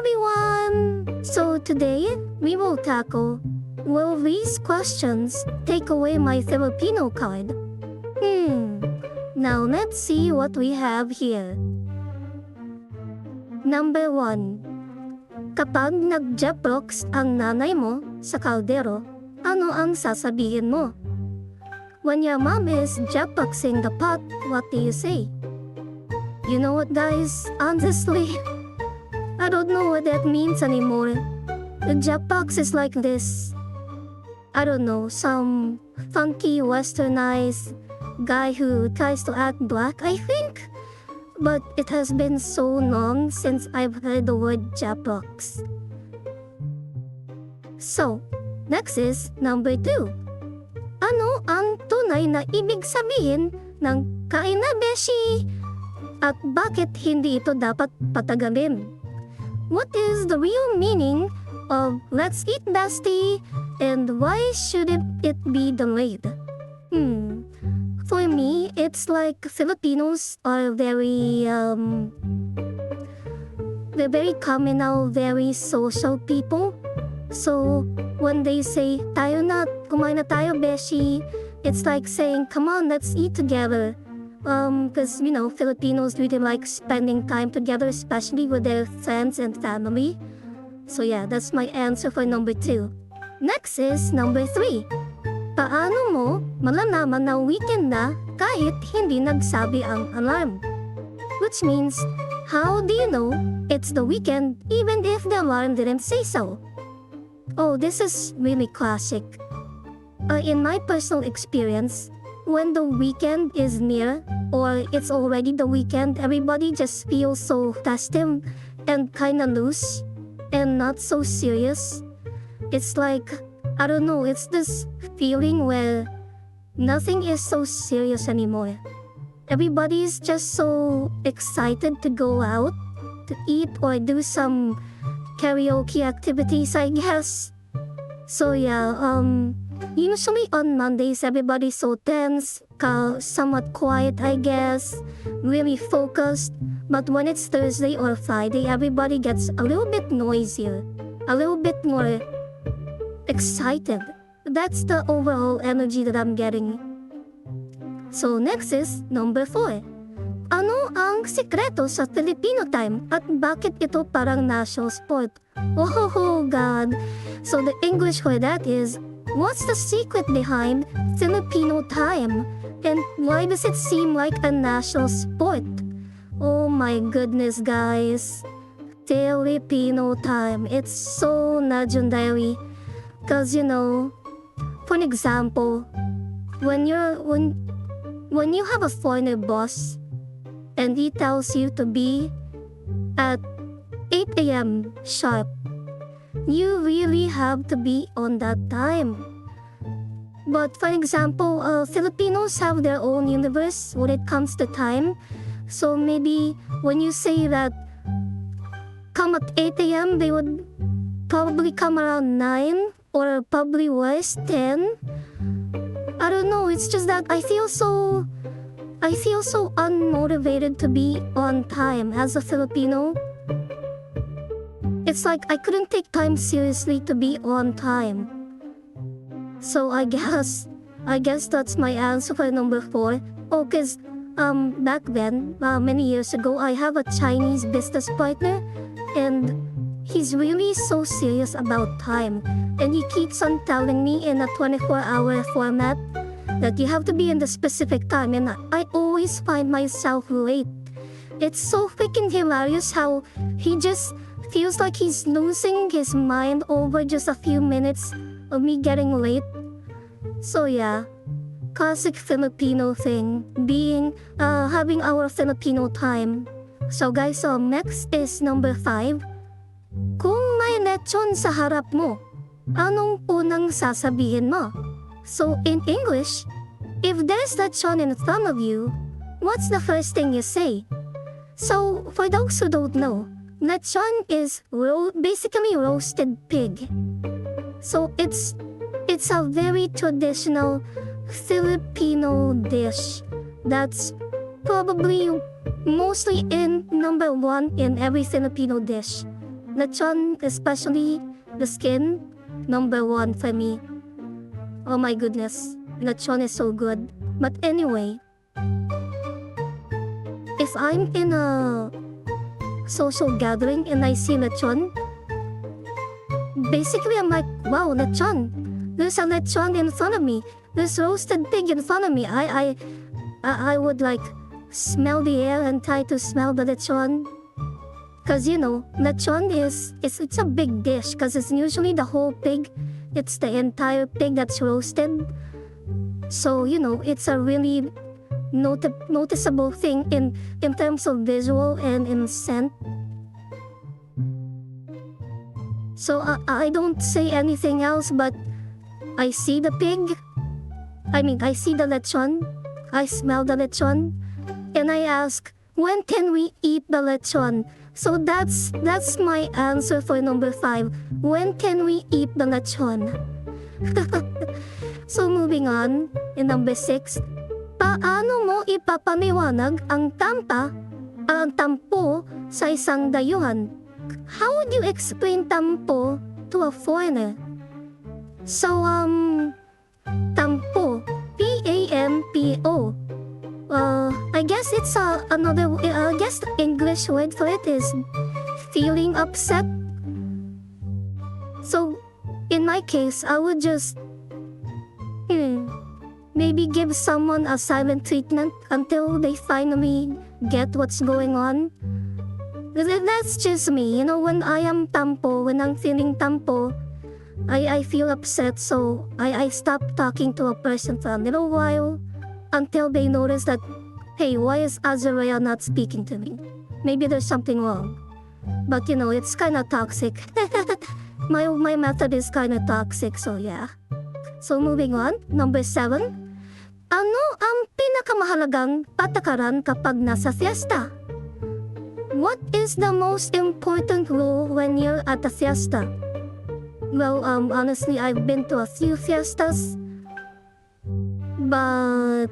everyone! So today, we will tackle, will these questions take away my Filipino card? Now let's see what we have here. Number 1. Kapag nag-japrox ang nanay mo sa kaldero, ano ang sasabihin mo? When your mom is japroxing the pot, what do you say? You know what, guys? Honestly, I don't know what that means anymore. The japrox is like this, I don't know, some funky westernized guy who tries to act black, I think. But it has been so long since I've heard the word japrox. So, next is number 2. Ano ang tunay na ibig sabihin ng kain na beshi? At bakit hindi ito dapat patagalin? What is the real meaning of let's eat bestie and why shouldn't it be delayed? For me, it's like Filipinos are they're very communal, very social people. So, when they say, tayo na, kumain na tayo, beshi, it's like saying, come on, let's eat together. Because, you know, Filipinos really like spending time together, especially with their friends and family. So yeah, that's my answer for number 2. Next is number 3. Paano mo malalaman na weekend na kahit hindi nagsabi ang alarm? Which means, how do you know it's the weekend even if the alarm didn't say so? Oh, this is really classic. In my personal experience, when the weekend is near or it's already the weekend, everybody just feels so festive and kinda loose and not so serious. It's like, I don't know, it's this feeling where nothing is so serious anymore. Everybody's just so excited to go out, to eat or do some karaoke activities, I guess. So yeah, usually on Mondays, everybody's so tense, somewhat quiet, I guess, really focused. But when it's Thursday or Friday, everybody gets a little bit noisier, a little bit more excited. That's the overall energy that I'm getting. So next is number 4. Ano ang sikreto sa Filipino time at bakit ito parang national sport? Oh God. So the English for that is, what's the secret behind Filipino time? And why does it seem like a national sport? Oh my goodness, guys. Filipino time. It's so legendary. Cause you know, for an example, when you have a foreigner boss and he tells you to be at 8 a.m. sharp, you really have to be on that time. But for example, Filipinos have their own universe when it comes to time. So maybe when you say that come at 8 a.m., they would probably come around 9 or probably worse 10. I don't know, it's just that I feel so unmotivated to be on time as a Filipino. It's like I couldn't take time seriously to be on time. So I guess that's my answer for number 4. Oh, cause back then, many years ago, I have a Chinese business partner, and he's really so serious about time, and he keeps on telling me in a 24-hour format that you have to be in the specific time, and I always find myself late. It's so freaking hilarious how he just feels like he's losing his mind over just a few minutes of me getting late. So yeah, classic Filipino thing, having our Filipino time. So guys, next is number 5. Kung may lechon sa harap mo, anong unang sasabihin mo? So in English, if there's lechon in front of you, what's the first thing you say? So for those who don't know, lechon is basically roasted pig. So it's a very traditional Filipino dish that's probably mostly in number 1 in every Filipino dish. Lechon, especially the skin, number one for me. Oh my goodness, lechon is so good. But anyway, if I'm in a social gathering and I see lechon, basically I'm like, wow, lechon. There's a lechon in front of me. There's roasted pig in front of me. I would like smell the air and try to smell the lechon. Cause you know, lechon it's a big dish cause it's usually the whole pig. It's the entire pig that's roasted. So you know, it's a really noticeable thing in terms of visual and in scent. So I don't say anything else but I see the pig. I see the lechon. I smell the lechon. And I ask, when can we eat the lechon? So that's my answer for number 5. When can we eat the lechon? So moving on, in number 6, paano mo ipapaliwanag ang tampo sa isang dayuhan? How would you explain tampo to a foreigner? So, tampo, P-A-M-P-O. I guess it's another, I guess the English word for it is feeling upset. So, in my case, I would just, maybe give someone a silent treatment until they finally get what's going on. That's just me, you know, when I am tampo, when I'm feeling tampo, I feel upset, so I stop talking to a person for a little while until they notice that, hey, why is Azariah not speaking to me? Maybe there's something wrong. But you know, it's kinda toxic. my method is kinda toxic, so yeah. So moving on, number 7. Ano ang pinakamahalagang patakaran kapag nasa fiesta? What is the most important rule when you're at a fiesta? Well, honestly, I've been to a few fiestas, but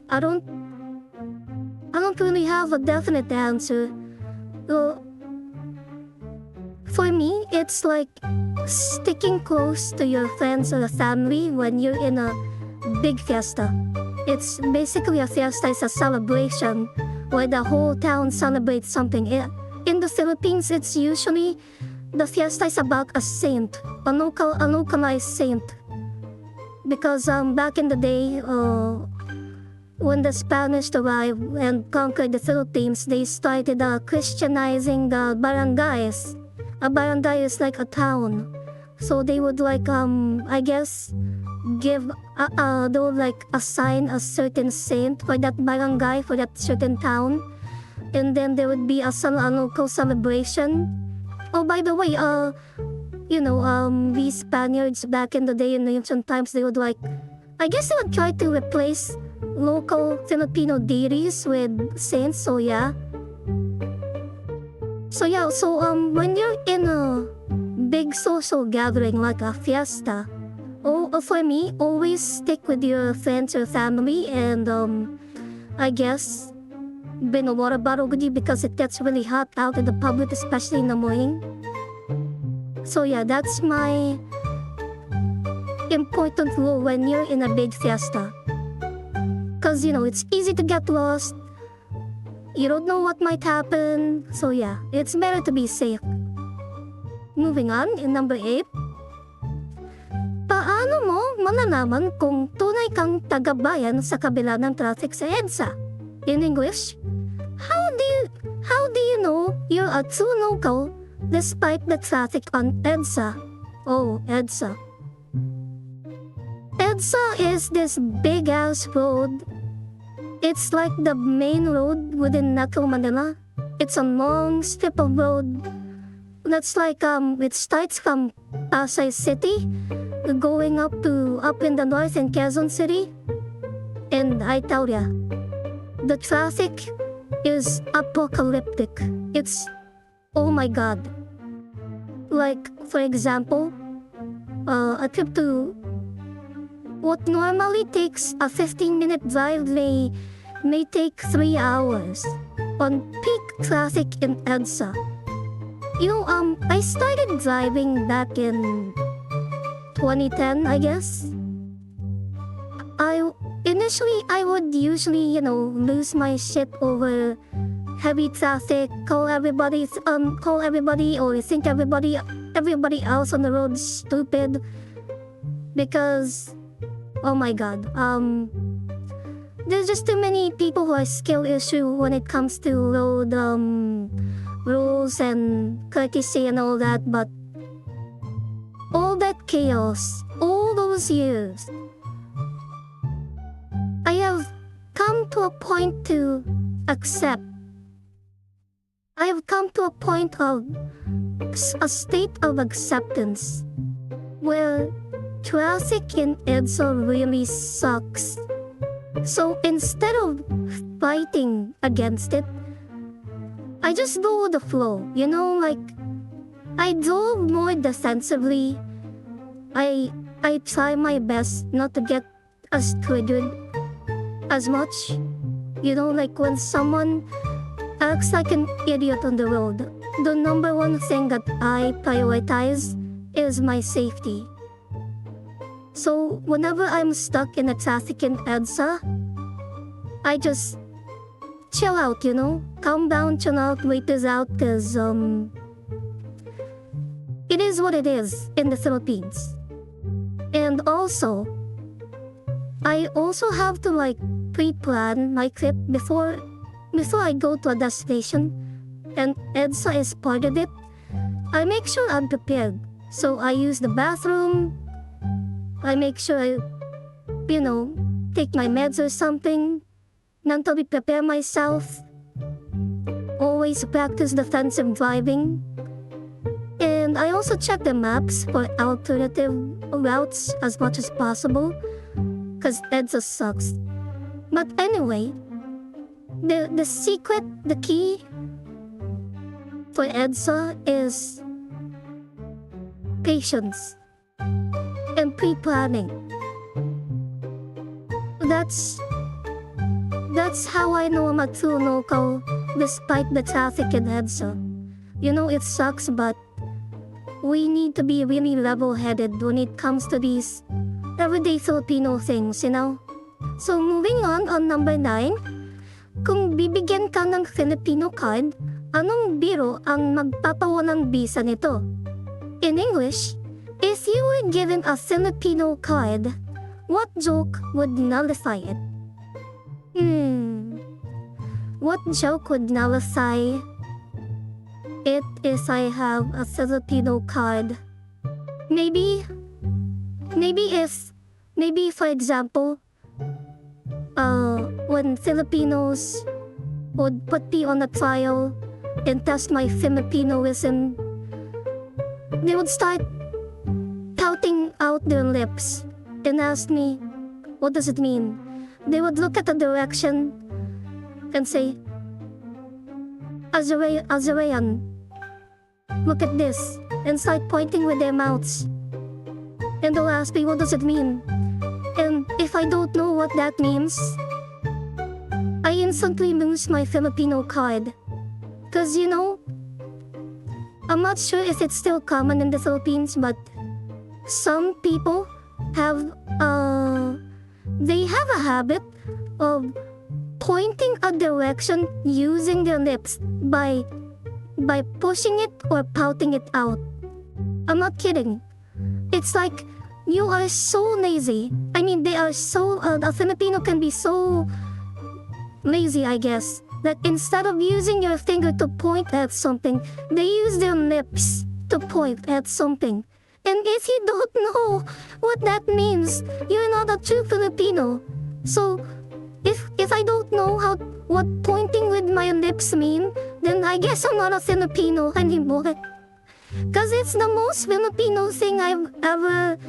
I don't really have a definite answer. Well, for me, it's like sticking close to your friends or family when you're in a big fiesta. It's basically a fiesta, it's a celebration where the whole town celebrates something. In the Philippines, it's usually the fiesta is about a saint, a localized saint. Because back in the day, when the Spanish arrived and conquered the Philippines, they started Christianizing the barangays. A barangay is like a town. So they would like, I guess, give, they would like assign a certain saint for that barangay, for that certain town. And then there would be a local celebration. Oh, by the way, you know, these Spaniards back in the day, in the ancient times, they would like, I guess they would try to replace local Filipino deities with saints, so yeah. So when you're in a big social gathering like a fiesta, for me, always stick with your friends or family and, I guess, bring a water bottle with you because it gets really hot out in the public, especially in the morning. So yeah, that's my important rule when you're in a big fiesta. Cause you know, it's easy to get lost. You don't know what might happen. So yeah, it's better to be safe. Moving on, in number 8. Paano mo malalaman kung tunay kang taga-bayan sa kabila ng traffic sa EDSA? In English, how do you know you're a true local despite the traffic on EDSA? Oh, EDSA. EDSA is this big-ass road. It's like the main road within Metro Manila. It's a long strip of road. That's like, it starts from Pasay City, going up in the north in Quezon City. And I tell ya, the traffic is apocalyptic. It's, oh my god. Like, for example, a trip to what normally takes a 15-minute drive may take 3 hours on peak traffic in EDSA. I started driving back in 2010, I guess. I would usually, lose my shit over heavy traffic, call everybody, or think everybody else on the road stupid, because, oh my god, there's just too many people who are skill issue when it comes to road, rules and courtesy and all that, but all that chaos, all those years, I have come to a point to accept. I have come to a point of a state of acceptance where traffic in EDSA really sucks. So instead of fighting against it, I just go with the flow, I drove more defensively. I try my best not to get as triggered as much. When someone acts like an idiot on the road, the number one thing that I prioritize is my safety. So whenever I'm stuck in a traffic in EDSA, I just chill out, calm down, chill out, wait this out, cause it is what it is in the Philippines. And also, I also have to pre-plan my trip before I go to a destination, and EDSA is part of it. I make sure I'm prepared. So I use the bathroom, I make sure I, take my meds or something, mentally prepare myself, always practice defensive driving, and I also check the maps for alternative routes as much as possible, cause EDSA sucks. But anyway, the key for EDSA is patience and pre-planning. That's how I know I'm a true local despite the traffic in EDSA. It sucks, but we need to be really level-headed when it comes to these everyday Filipino things, So moving on number 9, kung bibigyan ka ng Filipino card, anong biro ang magpapawa ng visa nito? In English, if you were given a Filipino card, what joke would nullify it? What joke would nullify it if I have a Filipino card? Maybe for example, when Filipinos would put me on a trial and test my Filipinoism, they would start pouting out their lips and ask me, what does it mean? They would look at the direction and say, Azarayan, look at this, and start pointing with their mouths. And they'll ask me, what does it mean? And if I don't know what that means, I instantly lose my Filipino card. Cause I'm not sure if it's still common in the Philippines, but some people have they have a habit of pointing a direction using their lips by pushing it or pouting it out. I'm not kidding. It's like you are so lazy. I mean, they are so, a Filipino can be so lazy, I guess, that instead of using your finger to point at something, they use their lips to point at something. And if you don't know what that means, you're not a true Filipino. So, if I don't know what pointing with my lips mean, then I guess I'm not a Filipino anymore. Cause it's the most Filipino thing I've ever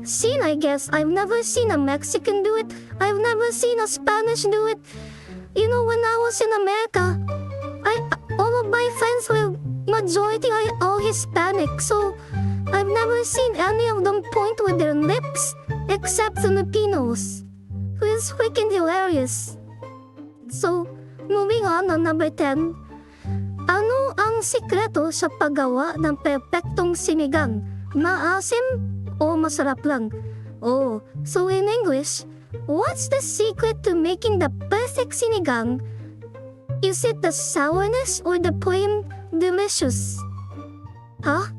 seen, I guess. I've never seen a Mexican do it. I've never seen a Spanish do it. When I was in America, all of my friends were majority are all Hispanic, so I've never seen any of them point with their lips except Filipinos, who is freaking hilarious. So, moving on number 10, ano ang ang sikreto sa paggawa ng perpektong sinigang? Maasim o masarap lang? Oh, so in English, what's the secret to making the perfect sinigang? Is it the sourness or the plain delicious? Huh?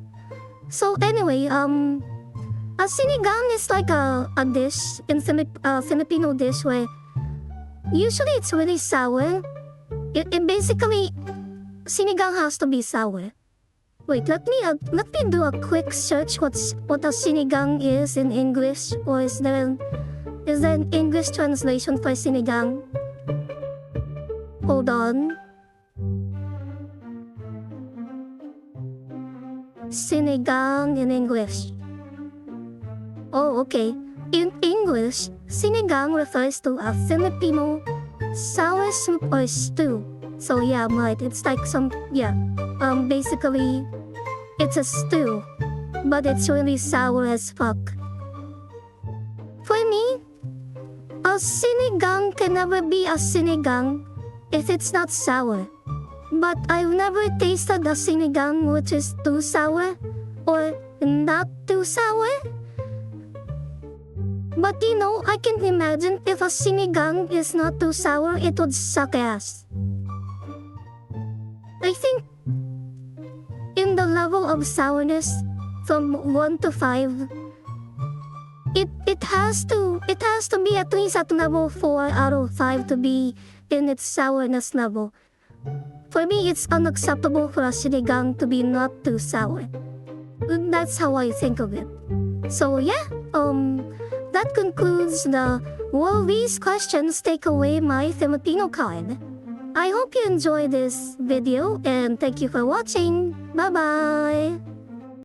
So anyway, a sinigang is like a dish in Filipino dish where usually it's really sour. It basically, sinigang has to be sour. Wait, let me do a quick search what a sinigang is in English, or is there an English translation for sinigang? Hold on. Sinigang in English. Oh, okay. In English, sinigang refers to a Filipino sour soup or stew. So yeah, right, it's like basically, it's a stew, but it's really sour as fuck. For me, a sinigang can never be a sinigang if it's not sour. But I've never tasted a sinigang which is too sour or not too sour. But you know, I can imagine if a sinigang is not too sour, it would suck ass. I think in the level of sourness from 1 to 5, it has to be at least at level 4 out of 5 to be in its sourness level. For me, it's unacceptable for a sinigang to be not too sour. That's how I think of it. So yeah, that concludes the will these questions take away my Filipino card? I hope you enjoyed this video and thank you for watching. Bye bye!